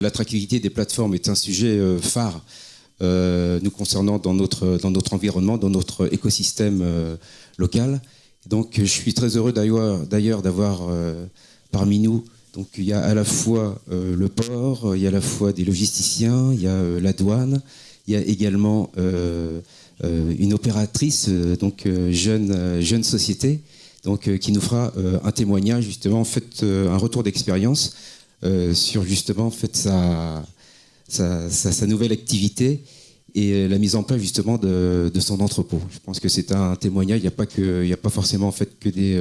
L'attractivité des plateformes est un sujet phare nous concernant dans notre environnement, dans notre écosystème local. Donc je suis très heureux d'ailleurs d'avoir parmi nous, donc il y a à la fois le port, il y a à la fois des logisticiens, il y a la douane, il y a également une opératrice, donc jeune société, donc qui nous fera un témoignage justement, en fait un retour d'expérience sur justement en fait sa nouvelle activité et la mise en place justement de son entrepôt. Je pense que c'est un témoignage. Il n'y a pas forcément en fait que des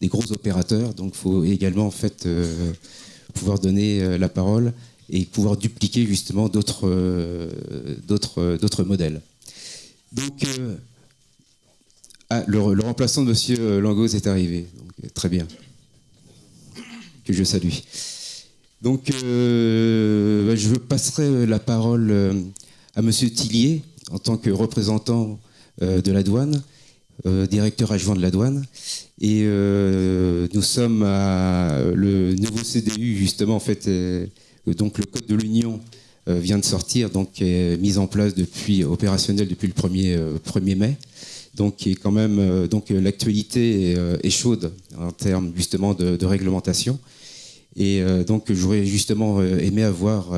gros opérateurs. Donc il faut également en fait pouvoir donner la parole et pouvoir dupliquer justement d'autres modèles. Donc le remplaçant de Monsieur Langos est arrivé. Donc, très bien. Que je salue. Donc, je passerai la parole à Monsieur Tillier, en tant que représentant de la douane, directeur adjoint de la douane. Et nous sommes à le nouveau CDU, justement, en fait, donc le Code de l'Union vient de sortir, donc est mis en place opérationnel depuis le 1er mai. Donc, qui est quand même, donc l'actualité est chaude en termes justement de réglementation. Et donc j'aurais justement aimé avoir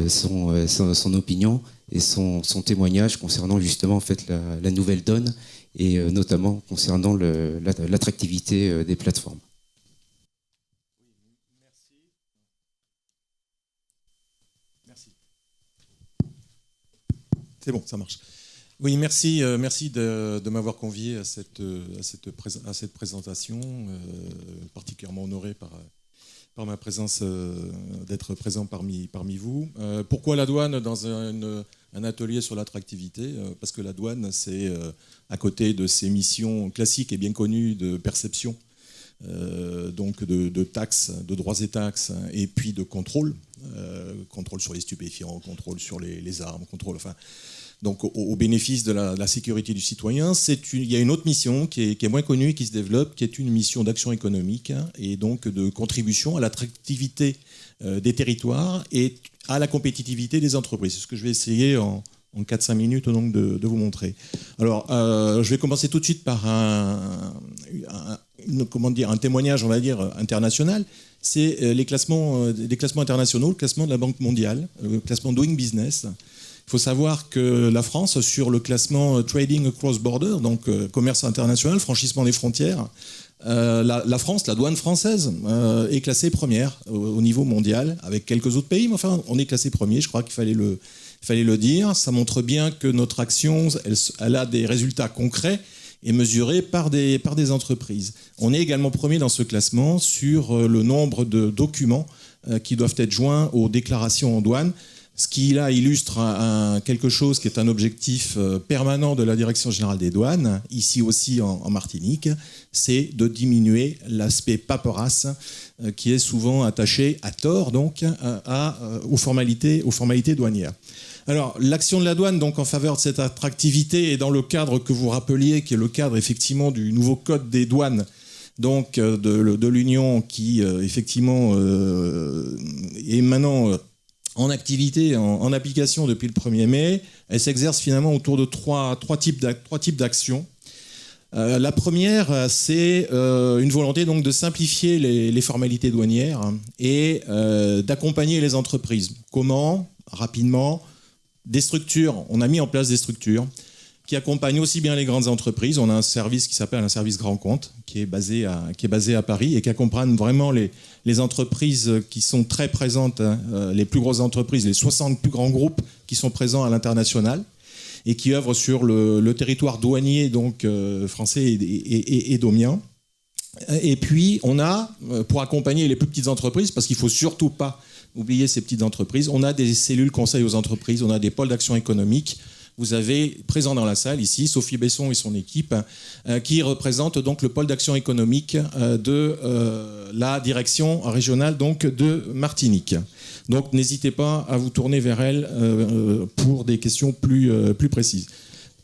son opinion et son témoignage concernant justement en fait la nouvelle donne et notamment concernant l'attractivité des plateformes. Merci. C'est bon, ça marche. Oui, merci de m'avoir convié à cette présentation, particulièrement honoré par ma présence, d'être présent parmi vous. Pourquoi la douane dans un atelier sur l'attractivité ? Parce que la douane, c'est à côté de ses missions classiques et bien connues de perception, donc de taxes, de droits et taxes, et puis de contrôle sur les stupéfiants, contrôle sur les armes, contrôle, enfin... Donc, au bénéfice de la sécurité du citoyen, il y a une autre mission qui est moins connue et qui se développe, qui est une mission d'action économique et donc de contribution à l'attractivité des territoires et à la compétitivité des entreprises. C'est ce que je vais essayer en 4-5 minutes donc, de vous montrer. Alors, je vais commencer tout de suite par un témoignage, on va dire, international. C'est les classements internationaux, le classement de la Banque mondiale, le classement Doing Business. Il faut savoir que la France, sur le classement Trading Across Border, donc commerce international, franchissement des frontières, la France, la douane française, est classée première au niveau mondial, avec quelques autres pays, mais enfin, on est classé premier, je crois qu'il fallait le dire. Ça montre bien que notre action, elle a des résultats concrets et mesurés par des entreprises. On est également premier dans ce classement sur le nombre de documents qui doivent être joints aux déclarations en douane. Ce qui là illustre quelque chose qui est un objectif permanent de la Direction générale des douanes, ici aussi en Martinique, c'est de diminuer l'aspect paperasse qui est souvent attaché, à tort donc, aux formalités douanières. Alors, l'action de la douane donc, en faveur de cette attractivité est dans le cadre que vous rappeliez, qui est le cadre effectivement du nouveau code des douanes, donc de l'Union qui effectivement est maintenant... en activité, en application depuis le 1er mai. Elle s'exerce finalement autour de trois types d'actions. La première, c'est une volonté donc de simplifier les formalités douanières et d'accompagner les entreprises. Comment ? Rapidement, des structures. On a mis en place des structures qui accompagnent aussi bien les grandes entreprises. On a un service qui s'appelle un service grand compte, qui est basé à Paris et qui accompagne vraiment les entreprises qui sont très présentes, les plus grosses entreprises, les 60 plus grands groupes qui sont présents à l'international et qui œuvrent sur le territoire douanier donc, français et domien. Et puis, on a, pour accompagner les plus petites entreprises, parce qu'il ne faut surtout pas oublier ces petites entreprises, on a des cellules conseils aux entreprises, on a des pôles d'action économique. Vous avez présent dans la salle ici Sophie Besson et son équipe qui représentent donc le pôle d'action économique de la direction régionale donc de Martinique. Donc n'hésitez pas à vous tourner vers elle pour des questions plus précises.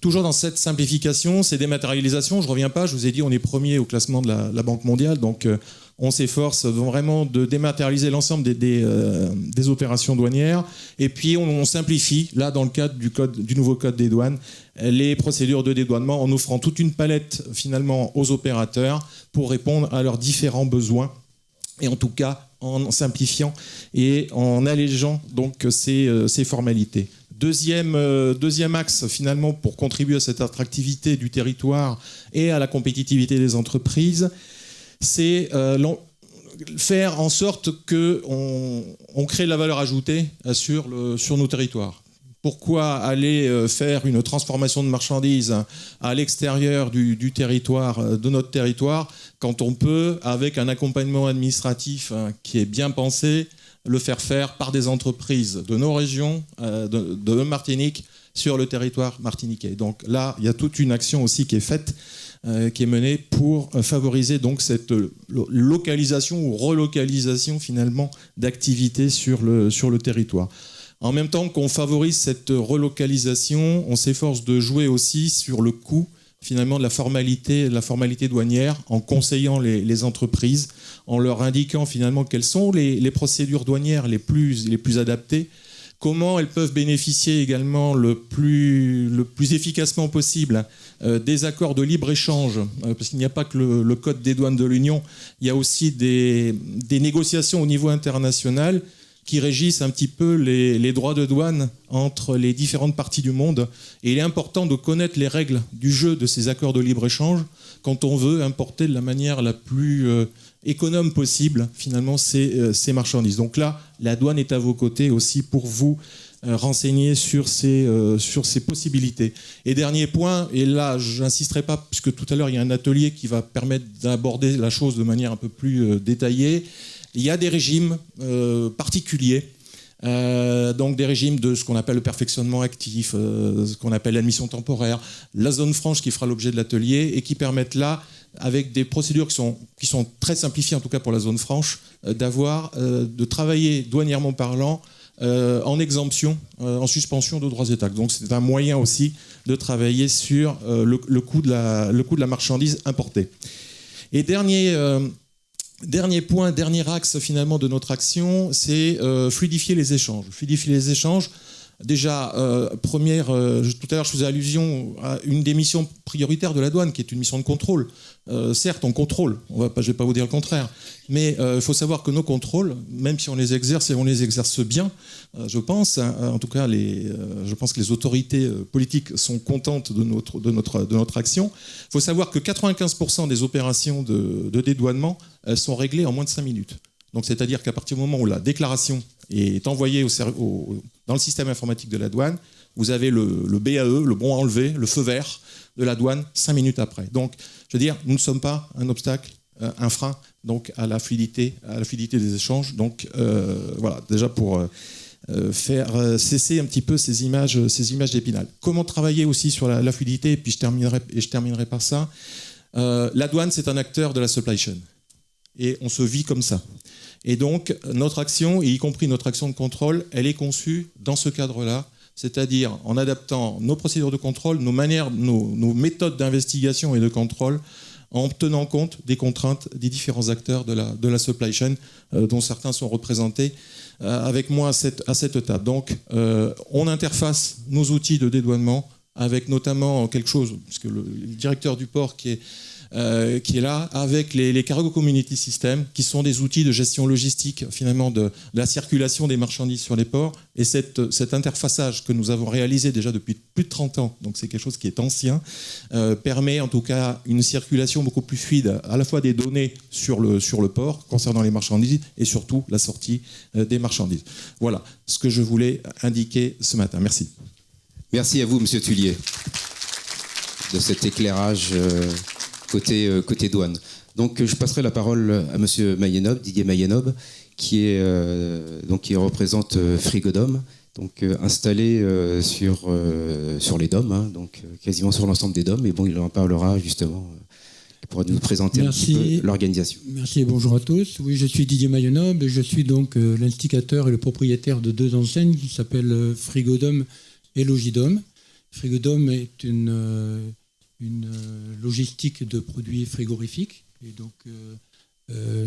Toujours dans cette simplification, ces dématérialisations, je ne reviens pas, je vous ai dit on est premier au classement de la Banque mondiale, donc on s'efforce vraiment de dématérialiser l'ensemble des opérations douanières. Et puis, on simplifie, là, dans le cadre du nouveau code des douanes, les procédures de dédouanement en offrant toute une palette, finalement, aux opérateurs pour répondre à leurs différents besoins. Et en tout cas, en simplifiant et en allégeant donc ces formalités. Deuxième axe, finalement, pour contribuer à cette attractivité du territoire et à la compétitivité des entreprises, c'est faire en sorte qu'on crée de la valeur ajoutée sur nos territoires. Pourquoi aller faire une transformation de marchandises à l'extérieur du territoire, de notre territoire, quand on peut, avec un accompagnement administratif qui est bien pensé, le faire par des entreprises de nos régions, de Martinique, sur le territoire martiniquais. Donc là, il y a toute une action aussi qui est faite, qui est menée pour favoriser donc cette localisation ou relocalisation finalement d'activités sur le territoire. En même temps qu'on favorise cette relocalisation, on s'efforce de jouer aussi sur le coût finalement de la formalité douanière en conseillant les entreprises, en leur indiquant finalement quelles sont les procédures douanières les plus adaptées, comment elles peuvent bénéficier également le plus efficacement possible des accords de libre-échange, parce qu'il n'y a pas que le Code des douanes de l'Union, il y a aussi des négociations au niveau international qui régissent un petit peu les droits de douane entre les différentes parties du monde. Et il est important de connaître les règles du jeu de ces accords de libre-échange quand on veut importer de la manière la plus économe possible, finalement, ces marchandises. Donc là, la douane est à vos côtés aussi pour vous renseigner sur ces possibilités. Et dernier point, et là, je n'insisterai pas, puisque tout à l'heure, il y a un atelier qui va permettre d'aborder la chose de manière un peu plus détaillée. Il y a des régimes particuliers, donc des régimes de ce qu'on appelle le perfectionnement actif, ce qu'on appelle l'admission temporaire, la zone franche qui fera l'objet de l'atelier et qui permettent là, avec des procédures qui sont très simplifiées, en tout cas pour la zone franche, de travailler douanièrement parlant en exemption, en suspension de droits et taxes. Donc c'est un moyen aussi de travailler sur le coût de la marchandise importée. Et dernier point, dernier axe finalement de notre action, c'est fluidifier les échanges. Fluidifier les échanges, déjà, tout à l'heure je faisais allusion à une des missions prioritaires de la douane, qui est une mission de contrôle. Certes, on contrôle, je ne vais pas vous dire le contraire, mais il faut savoir que nos contrôles, même si on les exerce et on les exerce bien, je pense, en tout cas, je pense que les autorités politiques sont contentes de notre action. Il faut savoir que 95% des opérations de dédouanement sont réglées en moins de 5 minutes. Donc, c'est-à-dire qu'à partir du moment où la déclaration est envoyée dans le système informatique de la douane, vous avez le BAE, le bon à enlever, le feu vert de la douane 5 minutes après. Donc, je veux dire, nous ne sommes pas un obstacle, un frein donc, à la fluidité des échanges. Donc, voilà, déjà pour faire cesser un petit peu ces images d'Épinal. Comment travailler aussi sur la fluidité, et puis je terminerai par ça. La douane, c'est un acteur de la supply chain. Et on se vit comme ça. Et donc, notre action, y compris notre action de contrôle, elle est conçue dans ce cadre-là, c'est-à-dire en adaptant nos procédures de contrôle, nos méthodes d'investigation et de contrôle, en tenant compte des contraintes des différents acteurs de la supply chain, dont certains sont représentés avec moi à cette table. Donc, on interface nos outils de dédouanement avec notamment quelque chose, puisque le directeur du port qui est là, avec les Cargo Community Systems, qui sont des outils de gestion logistique, finalement, de la circulation des marchandises sur les ports. Et cet interfaçage que nous avons réalisé déjà depuis plus de 30 ans, donc c'est quelque chose qui est ancien, permet en tout cas une circulation beaucoup plus fluide, à la fois des données sur le port, concernant les marchandises, et surtout la sortie des marchandises. Voilà ce que je voulais indiquer ce matin. Merci. Merci à vous, Monsieur Tullier, de cet éclairage côté douane. Donc je passerai la parole à Monsieur Mayenob, Didier Mayenob, qui représente Frigodome, donc installé sur les dômes, hein, donc quasiment sur l'ensemble des dômes. Et bon, il en parlera justement. Il pourra nous présenter un petit peu l'organisation. Merci et bonjour à tous. Oui, je suis Didier Mayenob et je suis donc l'instigateur et le propriétaire de 2 enseignes qui s'appellent Frigodome et Logidome. Frigodome est une logistique de produits frigorifiques. Et donc,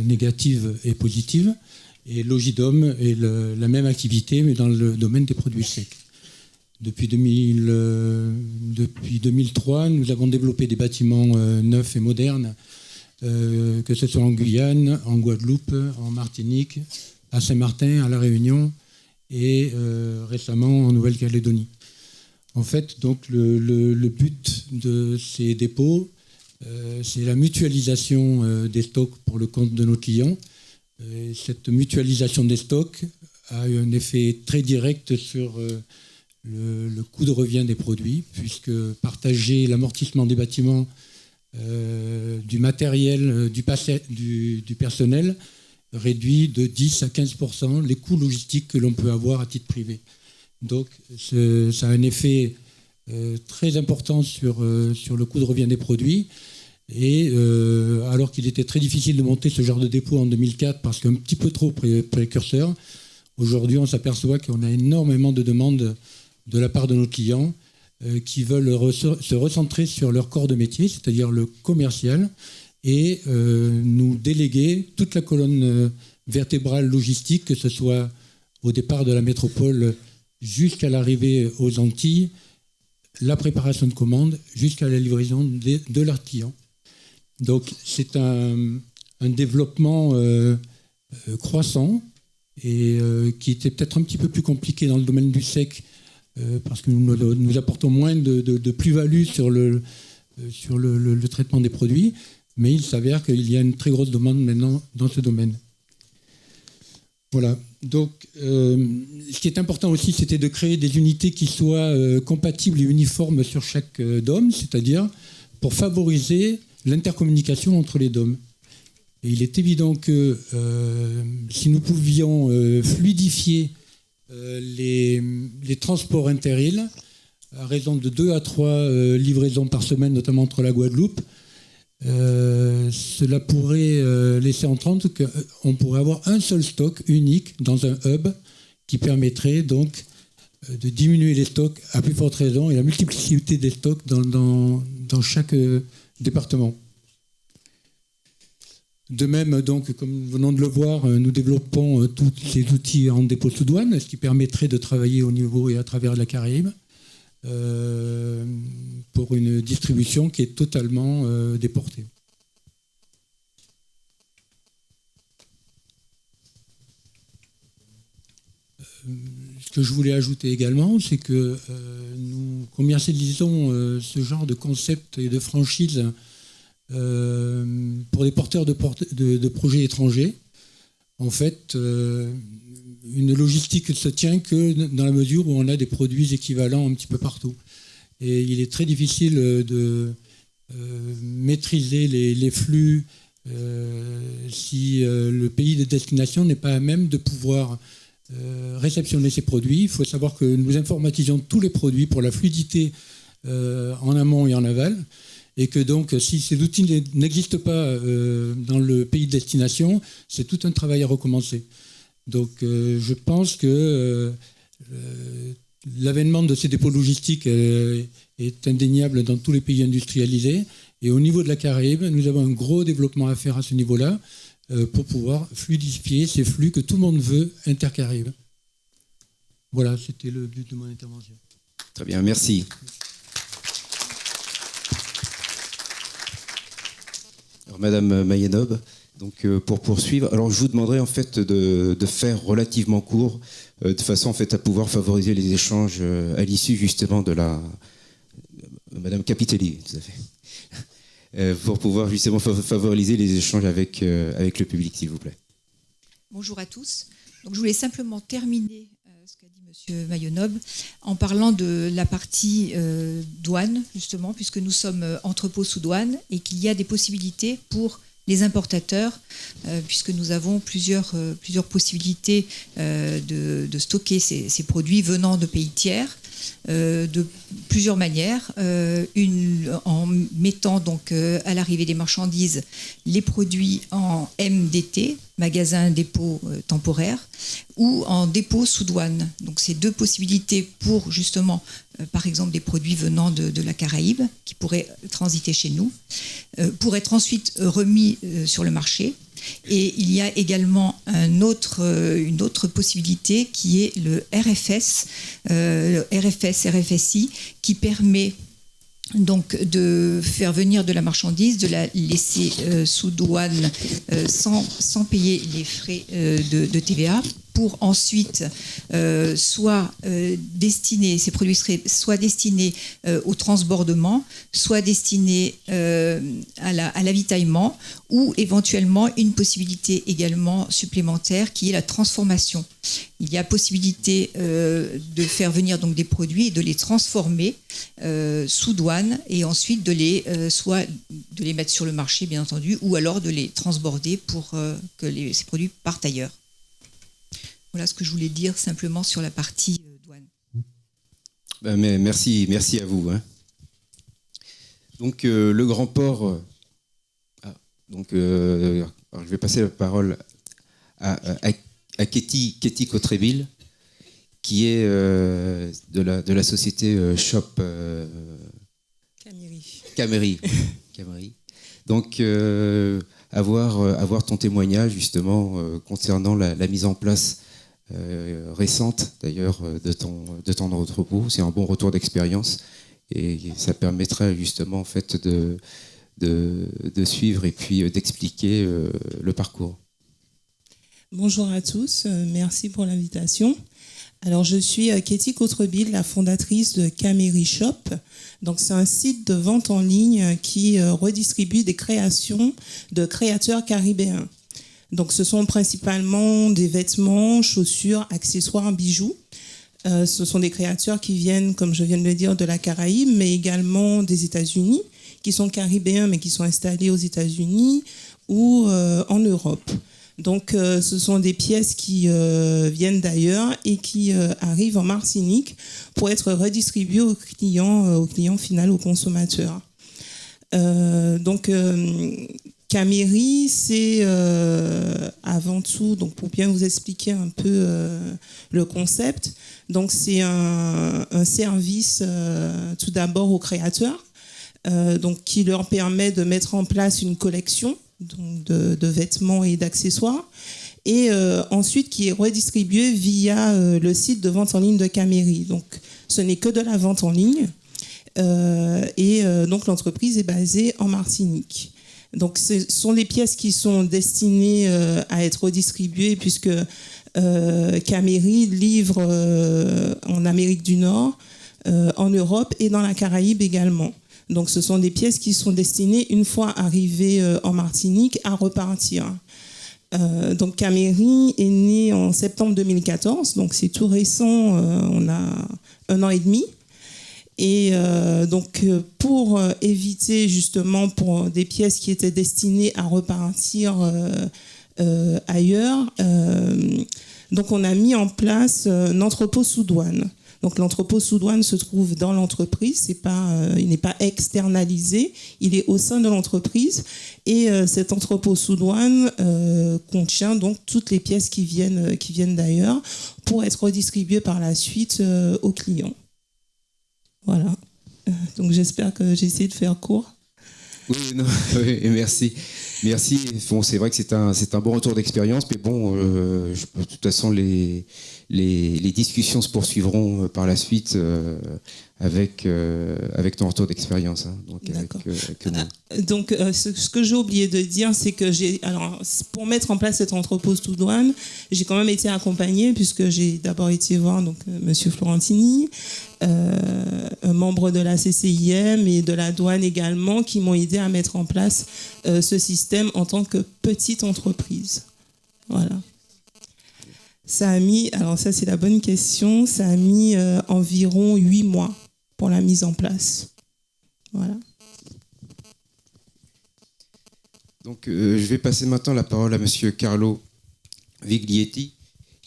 négatives et positives. Et Logidom est la même activité, mais dans le domaine des produits secs. Depuis 2003, nous avons développé des bâtiments neufs et modernes, que ce soit en Guyane, en Guadeloupe, en Martinique, à Saint-Martin, à La Réunion et récemment en Nouvelle-Calédonie. En fait, donc, le but de ces dépôts, c'est la mutualisation des stocks pour le compte de nos clients. Et cette mutualisation des stocks a eu un effet très direct sur le coût de revient des produits, puisque partager l'amortissement des bâtiments, du matériel, du personnel, réduit de 10 à 15% les coûts logistiques que l'on peut avoir à titre privé. Donc ça a un effet très important sur le coût de revient des produits. Et alors qu'il était très difficile de monter ce genre de dépôt en 2004 parce qu'un petit peu trop précurseur, aujourd'hui on s'aperçoit qu'on a énormément de demandes de la part de nos clients qui veulent se recentrer sur leur corps de métier, c'est-à-dire le commercial, et nous déléguer toute la colonne vertébrale logistique, que ce soit au départ de la métropole jusqu'à l'arrivée aux Antilles, la préparation de commandes jusqu'à la livraison de leurs clients. Donc c'est un développement croissant et qui était peut-être un petit peu plus compliqué dans le domaine du sec parce que nous apportons moins de plus-value sur le traitement des produits, mais il s'avère qu'il y a une très grosse demande maintenant dans ce domaine. Voilà. Donc, ce qui est important aussi, c'était de créer des unités qui soient compatibles et uniformes sur chaque DOM, c'est-à-dire pour favoriser l'intercommunication entre les DOM. Et il est évident que si nous pouvions fluidifier les transports inter-îles, à raison de 2 à 3 livraisons par semaine, notamment entre la Guadeloupe, cela pourrait laisser entendre qu'on pourrait avoir un seul stock unique dans un hub qui permettrait donc de diminuer les stocks à plus forte raison et la multiplicité des stocks dans chaque département. De même, donc, comme nous venons de le voir, nous développons tous ces outils en dépôt sous douane, ce qui permettrait de travailler au niveau et à travers la Caraïbe pour une distribution qui est totalement déportée. Ce que je voulais ajouter également, c'est que nous commercialisons ce genre de concept et de franchise pour des porteurs de projets étrangers. En fait, une logistique se tient que dans la mesure où on a des produits équivalents un petit peu partout. Et il est très difficile de maîtriser les flux si le pays de destination n'est pas à même de pouvoir réceptionner ces produits. Il faut savoir que nous informatisons tous les produits pour la fluidité en amont et en aval. Et que donc, si ces outils n'existent pas dans le pays de destination, c'est tout un travail à recommencer. Donc, je pense que l'avènement de ces dépôts logistiques est indéniable dans tous les pays industrialisés. Et au niveau de la Caraïbe, nous avons un gros développement à faire à ce niveau-là pour pouvoir fluidifier ces flux que tout le monde veut intercaraïbes. Voilà, c'était le but de mon intervention. Très bien, merci. Alors, Madame Mayenob, donc pour poursuivre, alors je vous demanderai en fait de faire relativement court, de façon en fait à pouvoir favoriser les échanges à l'issue justement de la Madame Capitelli, tout à fait, pour pouvoir justement favoriser les échanges avec le public, s'il vous plaît. Bonjour à tous. Donc je voulais simplement terminer ce qu'a dit Monsieur Mayenob en parlant de la partie douane, justement, puisque nous sommes entrepôt sous douane et qu'il y a des possibilités pour les importateurs, puisque nous avons plusieurs possibilités de stocker ces produits venant de pays tiers, de plusieurs manières. En mettant donc à l'arrivée des marchandises les produits en MDT, magasin dépôt temporaire, ou en dépôt sous douane. Donc c'est 2 possibilités pour justement, par exemple, des produits venant de la Caraïbe qui pourraient transiter chez nous, pour être ensuite remis sur le marché. Et il y a également une autre possibilité qui est le RFS, RFSI, qui permet donc de faire venir de la marchandise, de la laisser sous douane sans payer les frais de TVA, pour ensuite ces produits seraient soit destinés au transbordement, soit destinés à l'avitaillement, ou éventuellement une possibilité également supplémentaire qui est la transformation. Il y a possibilité de faire venir donc des produits et de les transformer sous douane, et ensuite soit de les mettre sur le marché, bien entendu, ou alors de les transborder pour que ces produits partent ailleurs. Voilà ce que je voulais dire simplement sur la partie douane. Mais merci à vous. Hein. Donc le grand port. Alors, je vais passer la parole à Katie Cotréville, qui est de la société Shop Camery. Donc avoir ton témoignage justement concernant la mise en place récente d'ailleurs de ton entrepôt. C'est un bon retour d'expérience et ça permettrait justement en fait de suivre et puis d'expliquer le parcours. Bonjour à tous, merci pour l'invitation. Alors je suis Katie Cotréville, la fondatrice de Camery Shop. Donc c'est un site de vente en ligne qui redistribue des créations de créateurs caribéens. Donc ce sont principalement des vêtements, chaussures, accessoires, bijoux. Ce sont des créateurs qui viennent, comme je viens de le dire, de la Caraïbe, mais également des États-Unis, qui sont caribéens mais qui sont installés aux États-Unis ou en Europe. Donc ce sont des pièces qui viennent d'ailleurs et qui arrivent en Martinique pour être redistribuées au client final, au consommateur. Camery, c'est avant tout, donc pour bien vous expliquer un peu le concept, donc c'est un service tout d'abord aux créateurs, donc qui leur permet de mettre en place une collection donc de vêtements et d'accessoires, et ensuite qui est redistribué via le site de vente en ligne de Camery. Donc ce n'est que de la vente en ligne, donc l'entreprise est basée en Martinique. Donc ce sont des pièces qui sont destinées à être redistribuées, puisque Camery livre en Amérique du Nord, en Europe et dans la Caraïbe également. Donc ce sont des pièces qui sont destinées, une fois arrivées en Martinique, à repartir. Donc Camery est né en septembre 2014, donc c'est tout récent, on a 1 an et demi. Et donc pour éviter justement pour des pièces qui étaient destinées à repartir ailleurs, donc on a mis en place un entrepôt sous douane. Donc l'entrepôt sous douane se trouve dans l'entreprise, il n'est pas externalisé, il est au sein de l'entreprise, et cet entrepôt sous douane contient donc toutes les pièces qui viennent d'ailleurs pour être redistribuées par la suite aux clients. Voilà. Donc j'espère que j'ai essayé de faire court. Oui, merci. Bon, c'est vrai que c'est un bon retour d'expérience, mais bon, de toute façon, les discussions se poursuivront par la suite avec ton retour d'expérience. Hein, donc, ce que j'ai oublié de dire, c'est que pour mettre en place cet entrepôt sous douane, j'ai quand même été accompagnée, puisque j'ai d'abord été voir Monsieur Florentini, un membre de la CCIM et de la douane également, qui m'ont aidé à mettre en place ce système en tant que petite entreprise. Voilà. Ça a mis, alors ça c'est la bonne question, ça a mis environ 8 mois pour la mise en place. Voilà. Donc je vais passer maintenant la parole à Monsieur Carlo Viglietti,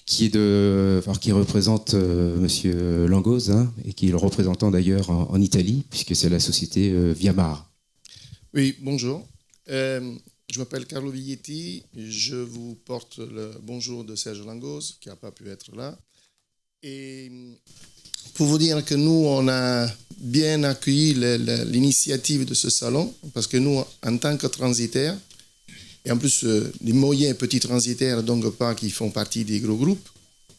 qui représente Monsieur Langoz, hein, et qui est le représentant d'ailleurs en Italie, puisque c'est la société Viamar. Oui, bonjour. Je m'appelle Carlo Viglietti, je vous porte le bonjour de Serge Langoz, qui n'a pas pu être là. Et pour vous dire que nous, on a bien accueilli l'initiative de ce salon, parce que nous, en tant que transitaires, et en plus les moyens et petits transitaires, donc pas qui font partie des gros groupes,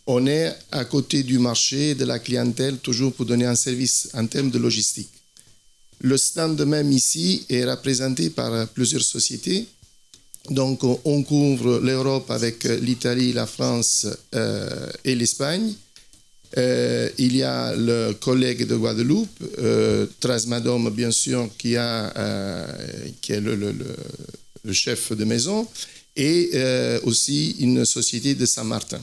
on est à côté du marché, de la clientèle, toujours pour donner un service en termes de logistique. Le stand même ici est représenté par plusieurs sociétés. Donc, on couvre l'Europe avec l'Italie, la France et l'Espagne. Il y a le collègue de Guadeloupe, Trasmadom, bien sûr, qui est le chef de maison, et aussi une société de Saint-Martin.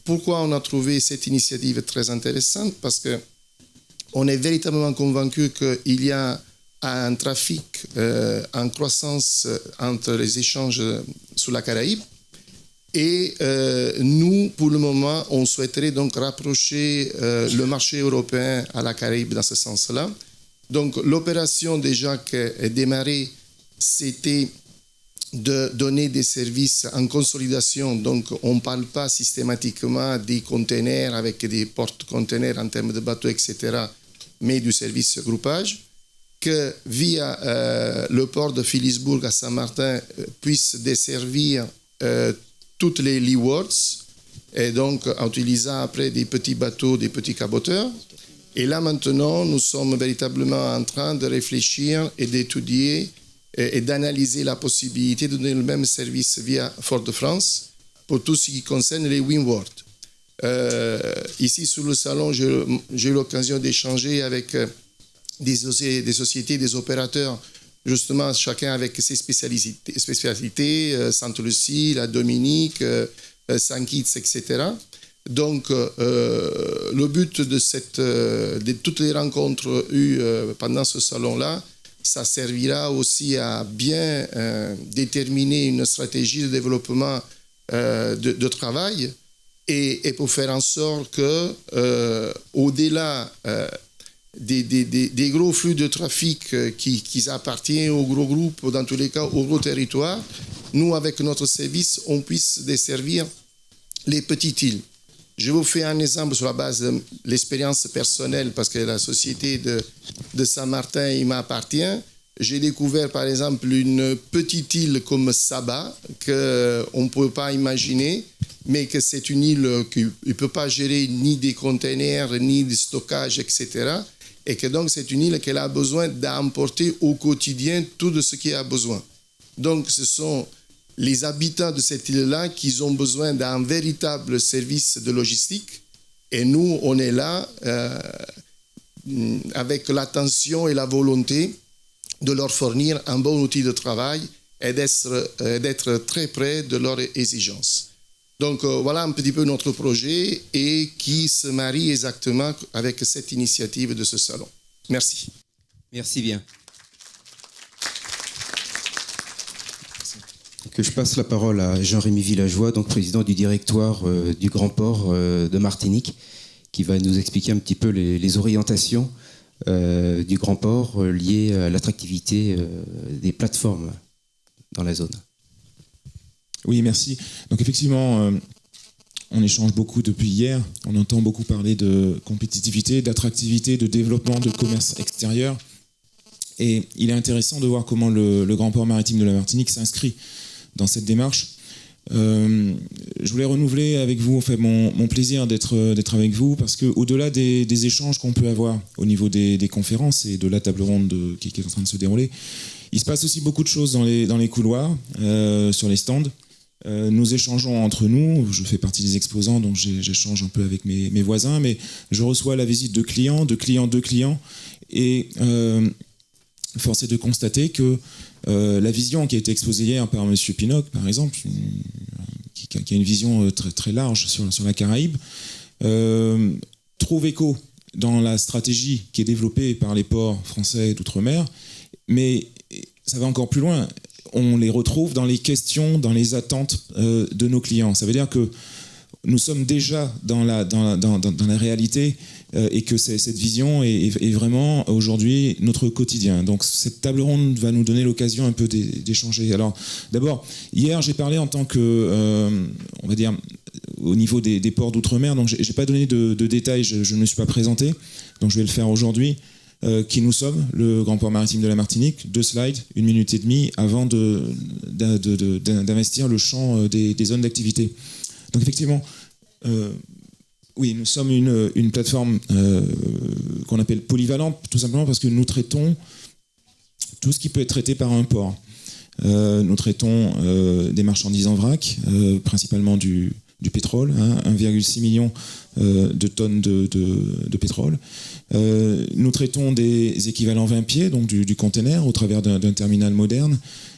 Pourquoi on a trouvé cette initiative très intéressante? Parce qu'on est véritablement convaincu qu'il y a un trafic en croissance entre les échanges sur la Caraïbe. Et nous, pour le moment, on souhaiterait donc rapprocher le marché européen à la Caraïbe dans ce sens-là. Donc l'opération déjà qui est démarrée, c'était de donner des services en consolidation. Donc on ne parle pas systématiquement des containers avec des porte-containers en termes de bateaux, etc., mais du service groupage, que via le port de Philipsburg à Saint-Martin puisse desservir toutes les leewards, et donc en utilisant après des petits bateaux, des petits caboteurs. Et là maintenant, nous sommes véritablement en train de réfléchir et d'étudier et d'analyser la possibilité de donner le même service via Fort-de-France pour tout ce qui concerne les windward. Ici sur le salon, j'ai eu l'occasion d'échanger avec des sociétés, des opérateurs, justement chacun avec ses spécialités, Sainte-Lucie, la Dominique, Saint-Kitts, etc. Donc, le but de toutes les rencontres eues pendant ce salon-là, ça servira aussi à bien déterminer une stratégie de développement de travail et pour faire en sorte que, au-delà des gros flux de trafic qui appartiennent aux gros groupes, dans tous les cas aux gros territoires, nous, avec notre service, on puisse desservir les petites îles. Je vous fais un exemple sur la base de l'expérience personnelle, parce que la société de Saint-Martin, il m'appartient. J'ai découvert, par exemple, une petite île comme Saba, qu'on ne peut pas imaginer, mais que c'est une île qui ne peut pas gérer ni des containers, ni des stockages, etc. Et que donc, c'est une île qu'elle a besoin d'emporter au quotidien tout de ce qu'elle a besoin. Donc, ce sont les habitants de cette île-là qui ont besoin d'un véritable service de logistique. Et nous, on est là avec l'attention et la volonté de leur fournir un bon outil de travail et d'être très près de leurs exigences. Donc voilà un petit peu notre projet et qui se marie exactement avec cette initiative de ce salon. Merci. Merci bien. Que je passe la parole à Jean-Rémy Villageois, donc président du directoire du Grand Port de Martinique, qui va nous expliquer un petit peu les orientations du Grand Port liées à l'attractivité des plateformes dans la zone. Oui, merci. Donc effectivement, on échange beaucoup depuis hier. On entend beaucoup parler de compétitivité, d'attractivité, de développement, de commerce extérieur. Et il est intéressant de voir comment le Grand Port maritime de la Martinique s'inscrit dans cette démarche. Je voulais renouveler avec vous mon plaisir d'être avec vous, parce qu'au-delà des échanges qu'on peut avoir au niveau des conférences et de la table ronde qui est en train de se dérouler, il se passe aussi beaucoup de choses dans les couloirs, sur les stands. Nous échangeons entre nous, je fais partie des exposants, donc j'échange un peu avec mes voisins, mais je reçois la visite de clients, et force est de constater que la vision qui a été exposée hier par M. Pinnock, par exemple, qui a une vision très, très large sur la Caraïbe, trouve écho dans la stratégie qui est développée par les ports français d'outre-mer, mais ça va encore plus loin. On les retrouve dans les questions, dans les attentes de nos clients. Ça veut dire que nous sommes déjà dans la réalité et que cette vision est vraiment aujourd'hui notre quotidien. Donc cette table ronde va nous donner l'occasion un peu d'échanger. Alors d'abord, hier j'ai parlé en tant que, on va dire, au niveau des ports d'outre-mer, donc j'ai pas donné de détails, je ne me suis pas présenté, donc je vais le faire aujourd'hui. qui nous sommes, le Grand Port Maritime de la Martinique. 2 slides, 1 minute et demie, avant d'investir le champ des zones d'activité. Donc effectivement, oui, nous sommes une plateforme qu'on appelle polyvalente, tout simplement parce que nous traitons tout ce qui peut être traité par un port. Nous traitons des marchandises en vrac, principalement du pétrole, 1,6 million de tonnes de pétrole. Nous traitons des équivalents 20 pieds, donc du container, au travers d'un terminal moderne.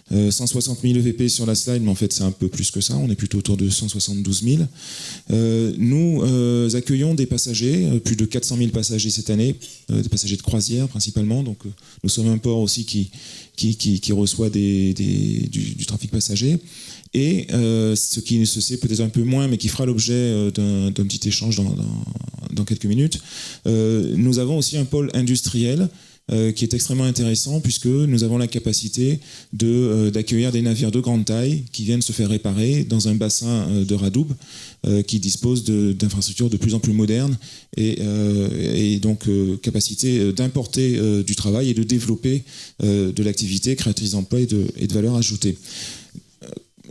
160 000 EVP sur la slide, mais en fait c'est un peu plus que ça, on est plutôt autour de 172 000. Nous accueillons des passagers, plus de 400 000 passagers cette année, des passagers de croisière principalement, donc nous sommes un port aussi qui reçoit du trafic passager. Et ce qui se sait peut-être un peu moins, mais qui fera l'objet d'un petit échange dans quelques minutes, nous avons aussi un pôle industriel qui est extrêmement intéressant puisque nous avons la capacité d'accueillir des navires de grande taille qui viennent se faire réparer dans un bassin de Radoub qui dispose d'infrastructures de plus en plus modernes et donc capacité d'importer du travail et de développer de l'activité créatrice d'emplois et de valeur ajoutée.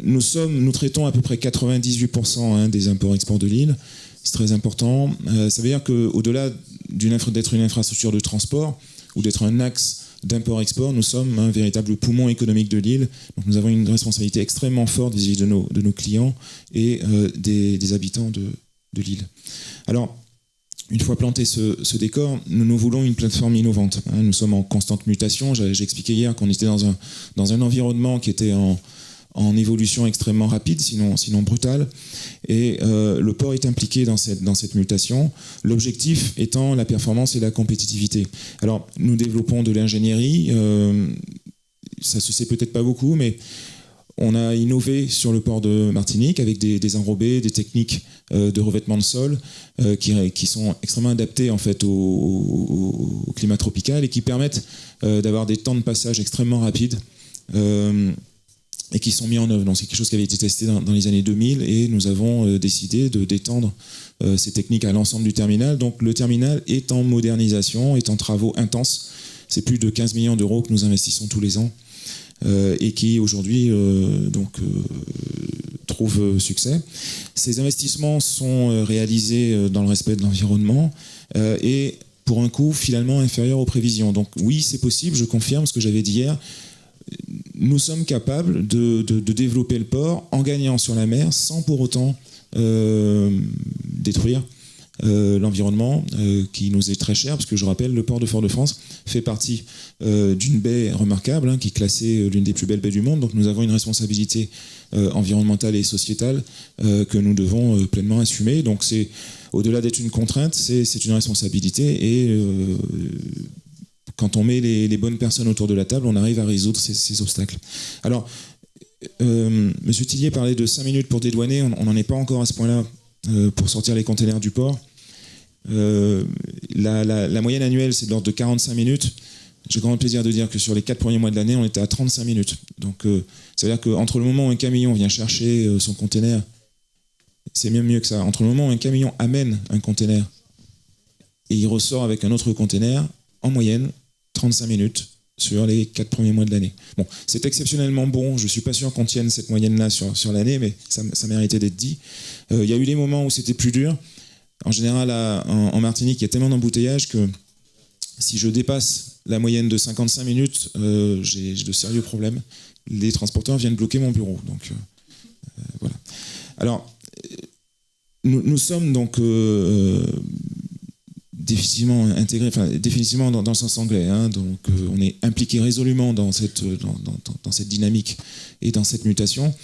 Nous traitons à peu près 98% des imports-exports de l'île. C'est très important. Ça veut dire qu'au-delà d'être une infrastructure de transport ou d'être un axe d'import-export, nous sommes un véritable poumon économique de l'île. Donc nous avons une responsabilité extrêmement forte vis-à-vis de nos clients et des habitants de l'île. Alors, une fois planté ce décor, nous voulons une plateforme innovante. Nous sommes en constante mutation. J'ai expliqué hier qu'on était dans un environnement qui était en évolution extrêmement rapide, sinon brutale. Et le port est impliqué dans cette mutation, l'objectif étant la performance et la compétitivité. Alors, nous développons de l'ingénierie, ça se sait peut-être pas beaucoup, mais on a innové sur le port de Martinique avec des enrobés, des techniques de revêtement de sol qui sont extrêmement adaptées en fait au climat tropical et qui permettent d'avoir des temps de passage extrêmement rapides et qui sont mis en œuvre. Donc c'est quelque chose qui avait été testé dans les années 2000 et nous avons décidé d'étendre ces techniques à l'ensemble du terminal. Donc le terminal est en modernisation, est en travaux intenses. C'est plus de 15 millions d'euros que nous investissons tous les ans et qui aujourd'hui trouve succès. Ces investissements sont réalisés dans le respect de l'environnement et pour un coût finalement inférieur aux prévisions. Donc oui, c'est possible, je confirme ce que j'avais dit hier. Nous sommes capables de développer le port en gagnant sur la mer sans pour autant détruire l'environnement qui nous est très cher, parce que je rappelle, le port de Fort-de-France fait partie d'une baie remarquable qui est classée l'une des plus belles baies du monde. Donc nous avons une responsabilité environnementale et sociétale que nous devons pleinement assumer. Donc c'est, au-delà d'être une contrainte, c'est une responsabilité et quand on met les bonnes personnes autour de la table, on arrive à résoudre ces obstacles. Alors, Monsieur Tillier parlait de 5 minutes pour dédouaner, on n'en est pas encore à ce point-là pour sortir les containers du port. La moyenne annuelle, c'est de l'ordre de 45 minutes. J'ai grand plaisir de dire que sur les 4 premiers mois de l'année, on était à 35 minutes. Donc, ça veut dire qu'entre le moment où un camion vient chercher son container, c'est même mieux que ça. Entre le moment où un camion amène un container et il ressort avec un autre container, en moyenne, 35 minutes sur les 4 premiers mois de l'année. Bon, c'est exceptionnellement bon, je ne suis pas sûr qu'on tienne cette moyenne-là sur l'année, mais ça méritait d'être dit. Il y a eu des moments où c'était plus dur. En général, en Martinique, il y a tellement d'embouteillages que si je dépasse la moyenne de 55 minutes, j'ai de sérieux problèmes. Les transporteurs viennent bloquer mon bureau. Donc, voilà. Alors, nous sommes donc définitivement dans le sens anglais. Donc, on est impliqué résolument dans cette dynamique et dans cette mutation.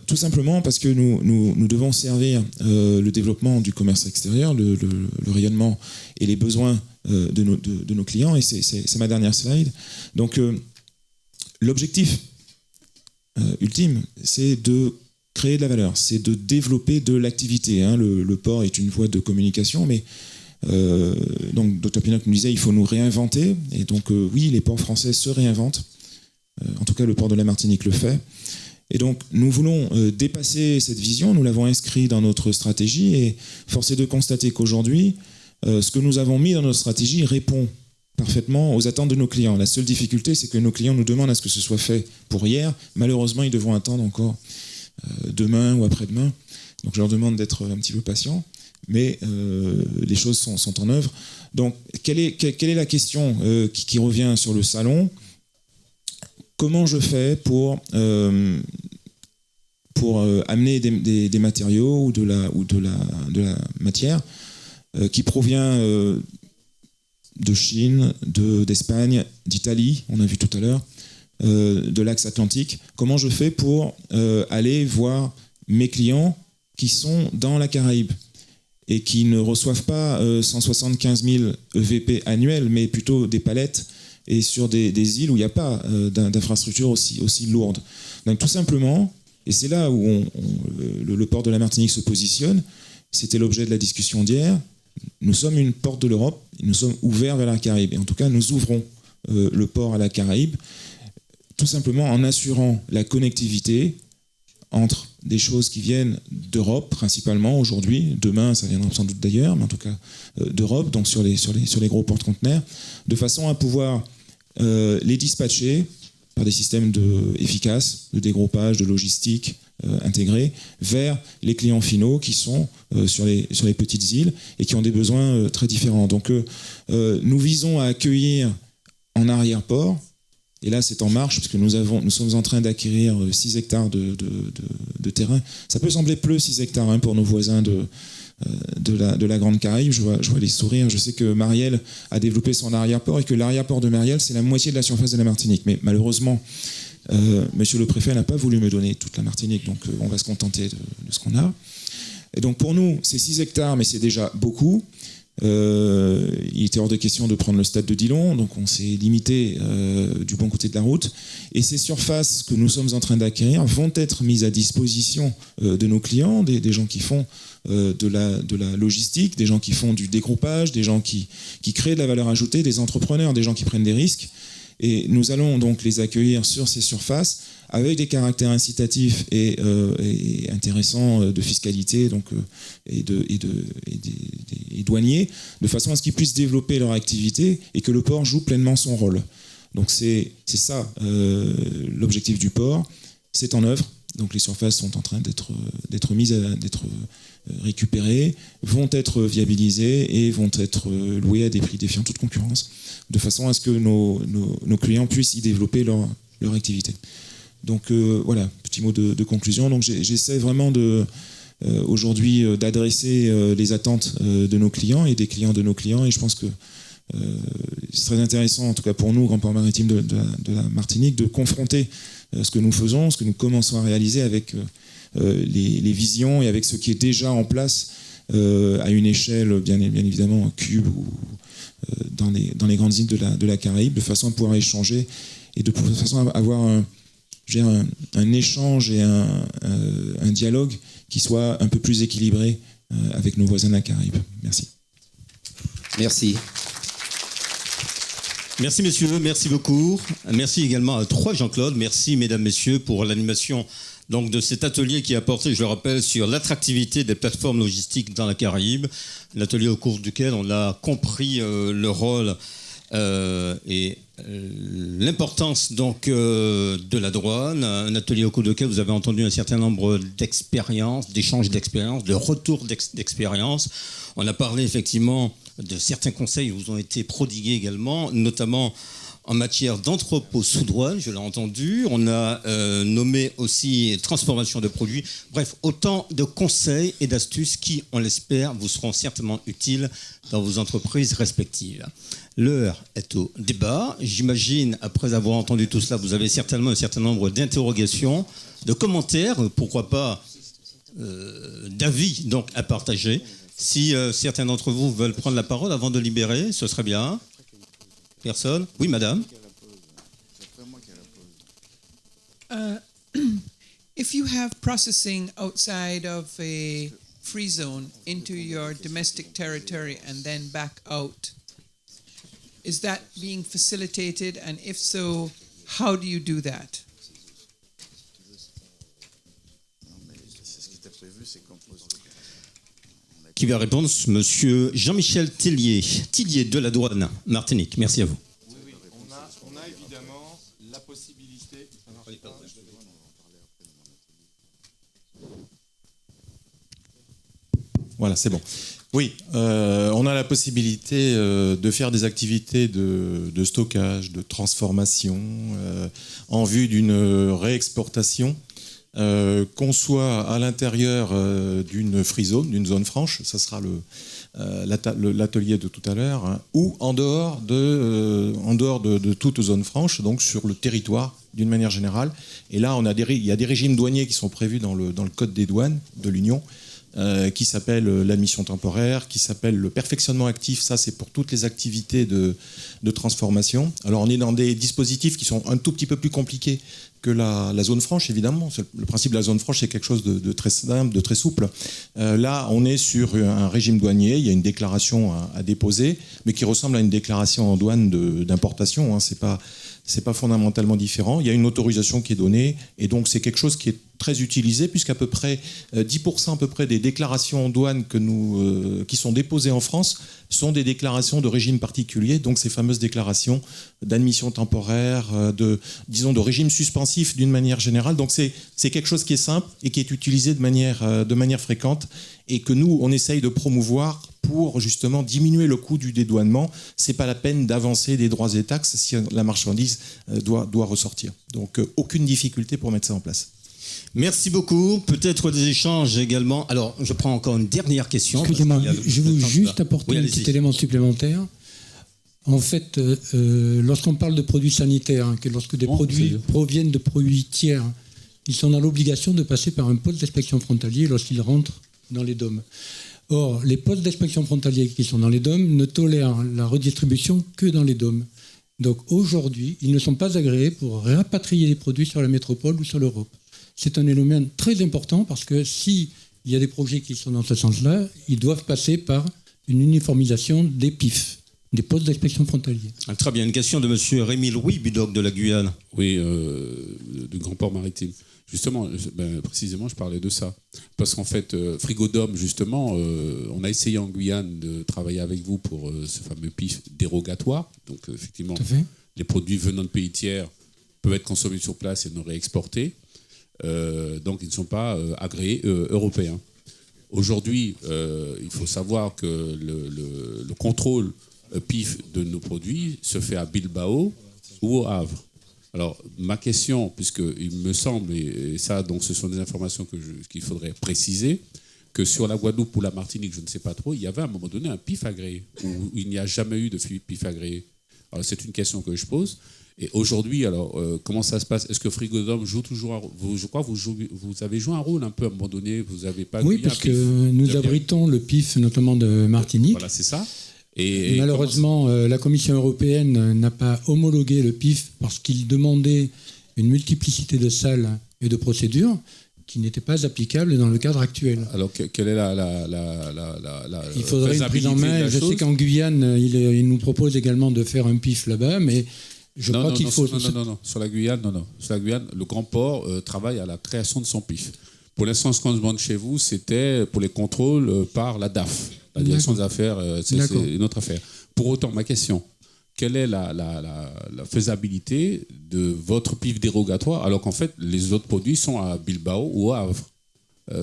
Tout simplement parce que nous devons servir le développement du commerce extérieur, le rayonnement et les besoins de nos clients. Et c'est ma dernière slide. Donc, l'objectif ultime, c'est de créer de la valeur, c'est de développer de l'activité. Le port est une voie de communication, mais donc Dr Pinnock nous disait il faut nous réinventer. Et donc, oui, les ports français se réinventent. En tout cas, le port de la Martinique le fait. Et donc, nous voulons dépasser cette vision, nous l'avons inscrit dans notre stratégie et force est de constater qu'aujourd'hui, ce que nous avons mis dans notre stratégie répond parfaitement aux attentes de nos clients. La seule difficulté, c'est que nos clients nous demandent à ce que ce soit fait pour hier. Malheureusement, ils devront attendre encore demain ou après-demain. Donc je leur demande d'être un petit peu patients, mais les choses sont en œuvre. Donc quelle est la question qui revient sur le salon? Comment je fais pour amener des matériaux ou de la matière qui provient de Chine, d'Espagne, d'Italie, on a vu tout à l'heure, de l'axe atlantique. Comment je fais pour aller voir mes clients qui sont dans la Caraïbe et qui ne reçoivent pas 175 000 EVP annuels, mais plutôt des palettes et sur des îles où il n'y a pas d'infrastructures aussi lourdes. Donc tout simplement, et c'est là où le port de la Martinique se positionne, c'était l'objet de la discussion d'hier, nous sommes une porte de l'Europe, et nous sommes ouverts vers la Caraïbe. Et en tout cas, nous ouvrons le port à la Caraïbe, tout simplement en assurant la connectivité entre des choses qui viennent d'Europe principalement aujourd'hui, demain ça viendra sans doute d'ailleurs, mais en tout cas d'Europe, donc sur les gros porte-conteneurs, de façon à pouvoir les dispatcher par des systèmes efficaces de dégroupage, de logistique intégrés vers les clients finaux qui sont sur les petites îles et qui ont des besoins très différents. Donc nous visons à accueillir en arrière-port. Et là, c'est en marche, puisque nous sommes en train d'acquérir 6 hectares de terrain. Ça peut sembler peu, 6 hectares, pour nos voisins de la Grande Caraïbe. Je vois les sourires. Je sais que Mariel a développé son arrière-port et que l'arrière-port de Mariel, c'est la moitié de la surface de la Martinique. Mais malheureusement, monsieur le préfet n'a pas voulu me donner toute la Martinique, donc on va se contenter de ce qu'on a. Et donc pour nous, c'est 6 hectares, mais c'est déjà beaucoup. Il était hors de question de prendre le stade de Dillon, donc on s'est limité du bon côté de la route. Et ces surfaces que nous sommes en train d'acquérir vont être mises à disposition de nos clients, des gens qui font de la logistique, des gens qui font du dégroupage, des gens qui créent de la valeur ajoutée, des entrepreneurs, des gens qui prennent des risques. Et nous allons donc les accueillir sur ces surfaces avec des caractères incitatifs et intéressants de fiscalité donc, et douaniers, de façon à ce qu'ils puissent développer leur activité et que le port joue pleinement son rôle. Donc c'est ça l'objectif du port. C'est en œuvre. Donc les surfaces sont en train d'être récupérées, vont être viabilisées et vont être louées à des prix défiant toute concurrence, de façon à ce que nos clients puissent y développer leur activité. Donc voilà, petit mot de conclusion. Donc j'essaie vraiment aujourd'hui d'adresser les attentes de nos clients et des clients de nos clients, et je pense que c'est très intéressant, en tout cas pour nous, Grand Port Maritime de la Martinique, de confronter ce que nous faisons, ce que nous commençons à réaliser avec les visions et avec ce qui est déjà en place à une échelle bien évidemment cube ou dans les grandes îles de la Caraïbe, de façon à pouvoir échanger et de façon à avoir un échange et un dialogue qui soit un peu plus équilibré avec nos voisins de la Caraïbe. Merci. Merci. Merci messieurs, merci beaucoup. Merci également à toi Jean-Claude. Merci mesdames, messieurs pour l'animation donc, de cet atelier qui a porté, je le rappelle, sur l'attractivité des plateformes logistiques dans la Caraïbe. L'atelier au cours duquel on a compris le rôle et l'importance donc de la douane. Un atelier au cours duquel vous avez entendu un certain nombre d'expériences, d'échanges d'expériences, de retours d'expériences. On a parlé effectivement de certains conseils qui vous ont été prodigués également, notamment en matière d'entrepôt sous douane, je l'ai entendu. On a nommé aussi transformation de produits. Bref, autant de conseils et d'astuces qui, on l'espère, vous seront certainement utiles dans vos entreprises respectives. L'heure est au débat. J'imagine, après avoir entendu tout cela, vous avez certainement un certain nombre d'interrogations, de commentaires, pourquoi pas d'avis donc à partager. Si certains d'entre vous veulent prendre la parole avant de libérer, ce serait bien. Personne? Oui, madame. If you have processing outside of a free zone into your domestic territory and then back out, is that being facilitated? And if so, how do you do that? Qui va répondre? Monsieur Jean-Michel Tillier de la douane Martinique. Merci à vous. Oui, on a évidemment la possibilité. Voilà, c'est bon. Oui, on a la possibilité de faire des activités de stockage, de transformation, en vue d'une réexportation, qu'on soit à l'intérieur d'une free zone, d'une zone franche, ça sera l'atelier de tout à l'heure, hein, ou en dehors de toute zone franche, donc sur le territoire d'une manière générale. Et là, il y a des régimes douaniers qui sont prévus dans le code des douanes de l'Union, qui s'appelle l'admission temporaire, qui s'appelle le perfectionnement actif. Ça, c'est pour toutes les activités de transformation. Alors, on est dans des dispositifs qui sont un tout petit peu plus compliqués que la zone franche, évidemment. Le principe de la zone franche, c'est quelque chose de très simple, de très souple. Là, on est sur un régime douanier. Il y a une déclaration à déposer, mais qui ressemble à une déclaration en douane d'importation. Hein. C'est pas fondamentalement différent. Il y a une autorisation qui est donnée, et donc c'est quelque chose qui est très utilisé, puisqu'à peu près 10% à peu près des déclarations en douane qui sont déposées en France sont des déclarations de régime particulier, donc ces fameuses déclarations d'admission temporaire, de régime suspensif d'une manière générale. Donc c'est quelque chose qui est simple et qui est utilisé de manière fréquente, et que nous, on essaye de promouvoir pour justement diminuer le coût du dédouanement. C'est pas la peine d'avancer des droits et taxes si la marchandise doit ressortir. Donc aucune difficulté pour mettre ça en place. Merci beaucoup. Peut-être des échanges également. Alors, je prends encore une dernière question. Excusez-moi, je veux juste apporter un petit élément supplémentaire. En fait, lorsqu'on parle de produits sanitaires, que lorsque des produits proviennent de produits tiers, ils sont dans l'obligation de passer par un poste d'inspection frontalier lorsqu'ils rentrent dans les DOM. Or, les postes d'inspection frontaliers qui sont dans les DOM ne tolèrent la redistribution que dans les DOM. Donc aujourd'hui, ils ne sont pas agréés pour rapatrier les produits sur la métropole ou sur l'Europe. C'est un élément très important, parce que s'il y a des projets qui sont dans ce sens-là, ils doivent passer par une uniformisation des PIF, des postes d'inspection frontaliers. Ah, très bien. Une question de M. Rémi Louis Budoc de la Guyane. Oui, du Grand Port Maritime. Justement, précisément, je parlais de ça. Parce qu'en fait, Frigodome, justement, on a essayé en Guyane de travailler avec vous pour ce fameux PIF dérogatoire. Donc, effectivement, les produits venant de pays tiers peuvent être consommés sur place et non réexportés. Donc, ils ne sont pas agréés européens. Aujourd'hui, il faut savoir que le contrôle PIF de nos produits se fait à Bilbao ou au Havre. Alors, ma question, puisqu'il me semble, et ça, donc, ce sont des informations qu'il faudrait préciser, que sur la Guadeloupe ou la Martinique, je ne sais pas trop, il y avait à un moment donné un PIF agréé, où il n'y a jamais eu de PIF agréé. Alors, c'est une question que je pose. Et aujourd'hui, alors, comment ça se passe? Est-ce que Frigodome joue toujours je crois que vous avez joué un rôle un peu à un moment donné, vous n'avez pas... Oui, parce que nous abritons le PIF, notamment de Martinique. Voilà, c'est ça. Et malheureusement, la Commission européenne n'a pas homologué le PIF parce qu'il demandait une multiplicité de salles et de procédures qui n'étaient pas applicables dans le cadre actuel. Alors, quelle est il faudrait une prise en main. Je sais qu'en Guyane, il nous propose également de faire un PIF là-bas, mais je crois qu'il faut... Non. Sur la Guyane, non. Sur la Guyane, le Grand Port travaille à la création de son PIF. Pour l'instant, ce qu'on demande chez vous, c'était pour les contrôles par la DAF. La direction des affaires, c'est une autre affaire. Pour autant, ma question, quelle est la faisabilité de votre PIF dérogatoire alors qu'en fait, les autres produits sont à Bilbao ou à Havre?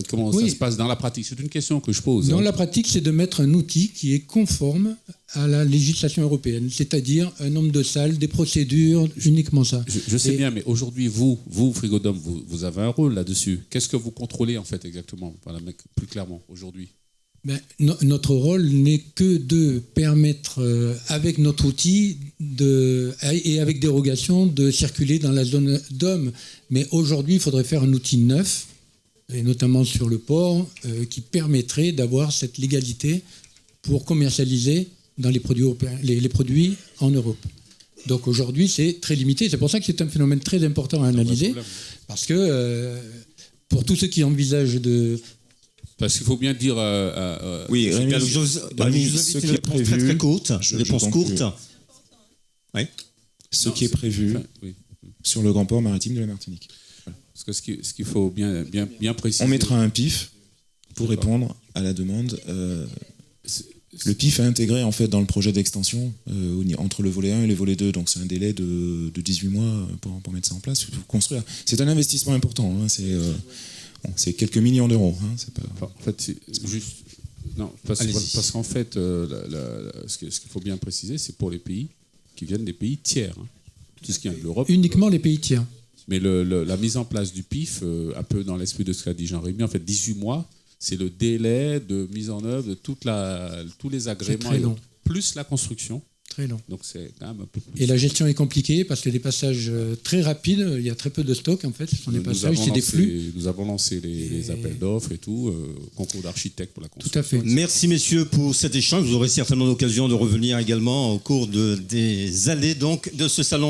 Comment ça se passe dans la pratique? C'est une question que je pose. Dans la pratique, c'est de mettre un outil qui est conforme à la législation européenne, c'est-à-dire un nombre de salles, des procédures, uniquement ça. Je sais bien, mais aujourd'hui, vous Frigodome, vous avez un rôle là-dessus. Qu'est-ce que vous contrôlez en fait exactement? Voilà, plus clairement, aujourd'hui. Notre rôle n'est que de permettre, avec notre outil et avec dérogation, de circuler dans la zone DOM. Mais aujourd'hui, il faudrait faire un outil neuf, et notamment sur le port, qui permettrait d'avoir cette légalité pour commercialiser dans les produits européens, les produits en Europe. Donc aujourd'hui, c'est très limité. C'est pour ça que c'est un phénomène très important à analyser, parce que pour tous ceux qui envisagent de... Parce qu'il faut bien dire... oui, ce qui est prévu... Très courte, réponse courte. Oui. Ce qui est prévu sur le Grand Port Maritime de la Martinique. Parce que ce qu'il faut bien préciser... On mettra un PIF Pour répondre à la demande, le PIF est intégré en fait dans le projet d'extension entre le volet 1 et le volet 2, donc c'est un délai de 18 mois pour mettre ça en place, pour construire. C'est un investissement important, hein, c'est quelques millions d'euros. Hein, c'est pas... Enfin, en fait, c'est juste... Non, parce qu'en fait, ce qu'il faut bien préciser, c'est pour les pays qui viennent des pays tiers. Hein. Tout ce qui vient de l'Europe. Uniquement les pays tiers. Mais la mise en place du PIF, un peu dans l'esprit de ce qu'a dit Jean-Rémy, en fait, 18 mois, c'est le délai de mise en œuvre de tous les agréments, très long. Plus la construction. Très long. Donc c'est quand même un peu plus... Et la gestion est compliquée parce que des passages très rapides, il y a très peu de stock en fait. Ce sont des passages, c'est des flux. Nous avons lancé les appels d'offres et tout, concours d'architectes pour la construction. Tout à fait. Merci messieurs pour cet échange. Vous aurez certainement l'occasion de revenir également au cours des allées donc, de ce salon.